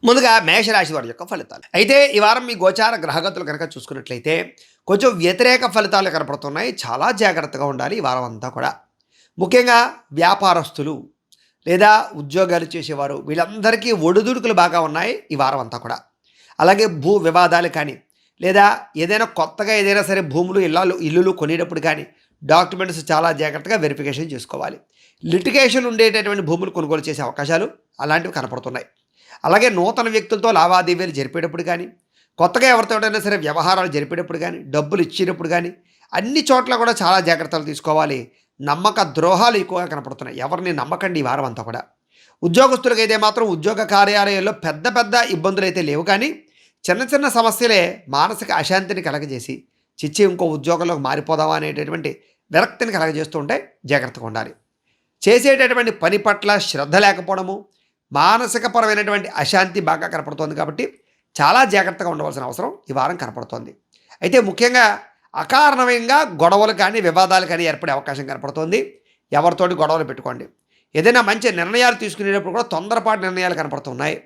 ముందుగా మేషరాశి వారి యొక్క ఫలితాలు అయితే ఈ వారం మీ గోచార గ్రహగతులు కనుక చూసుకున్నట్లయితే కొంచెం వ్యతిరేక ఫలితాలు కనపడుతున్నాయి. చాలా జాగ్రత్తగా ఉండాలి ఈ వారం అంతా కూడా. ముఖ్యంగా వ్యాపారస్తులు లేదా ఉద్యోగాలు చేసేవారు వీళ్ళందరికీ ఒడిదుడుకులు బాగా ఉన్నాయి ఈ వారం అంతా కూడా. అలాగే భూ వివాదాలు కానీ లేదా ఏదైనా కొత్తగా ఏదైనా సరే భూములు ఇల్లులు కొనేటప్పుడు కానీ డాక్యుమెంట్స్ చాలా జాగ్రత్తగా వెరిఫికేషన్ చేసుకోవాలి. లిటిగేషన్ ఉండేటటువంటి భూములు కొనుగోలు చేసే అవకాశాలు అలాంటివి కనపడుతున్నాయి. అలాగే నూతన వ్యక్తులతో లావాదేవీలు జరిపేటప్పుడు కానీ కొత్తగా ఎవరితోటైనా సరే వ్యవహారాలు జరిపేటప్పుడు కానీ డబ్బులు ఇచ్చేటప్పుడు కానీ అన్ని చోట్ల కూడా చాలా జాగ్రత్తలు తీసుకోవాలి. నమ్మక ద్రోహాలు ఎక్కువగా కనపడుతున్నాయి. ఎవరిని నమ్మకండి ఈ వారం అంతా కూడా. ఉద్యోగస్తులకైతే మాత్రం ఉద్యోగ కార్యాలయాల్లో పెద్ద పెద్ద ఇబ్బందులు అయితే లేవు, కానీ చిన్న చిన్న సమస్యలే మానసిక అశాంతిని కలగజేసి చిచ్చి ఇంకో ఉద్యోగంలోకి మారిపోదామా అనేటటువంటి విరక్తిని కలగజేస్తూ ఉంటే జాగ్రత్తగా ఉండాలి. చేసేటటువంటి పని పట్ల శ్రద్ధ లేకపోవడము, మానసికపరమైనటువంటి అశాంతి బాగా కనపడుతోంది. కాబట్టి చాలా జాగ్రత్తగా ఉండవలసిన అవసరం ఈ వారం కనపడుతోంది. అయితే ముఖ్యంగా అకారణంగా గొడవలు కానీ వివాదాలు కానీ ఏర్పడే అవకాశం కనపడుతోంది. ఎవరితోటి గొడవలు పెట్టుకోండి. ఏదైనా మంచి నిర్ణయాలు తీసుకునేటప్పుడు కూడా తొందరపాటు నిర్ణయాలు కనపడుతున్నాయి.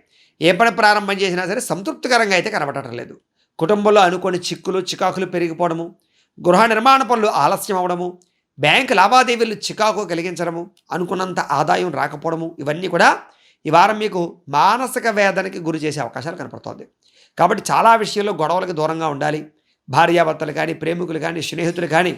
ఏ పని ప్రారంభం చేసినా సరే సంతృప్తికరంగా అయితే కనపడటం లేదు. కుటుంబంలో అనుకోని చికాకులు పెరిగిపోవడము, గృహ నిర్మాణ పనులు ఆలస్యం అవ్వడము, బ్యాంకు లావాదేవీలు చికాకు కలిగించడము, అనుకున్నంత ఆదాయం రాకపోవడము, ఇవన్నీ కూడా ఈ వారం మీకు మానసిక వేదనకి గురి చేసే అవకాశాలు కనపడుతోంది. కాబట్టి చాలా విషయాల్లో గొడవలకు దూరంగా ఉండాలి. భార్యాభర్తలు కానీ, ప్రేమికులు కానీ, స్నేహితులు కానీ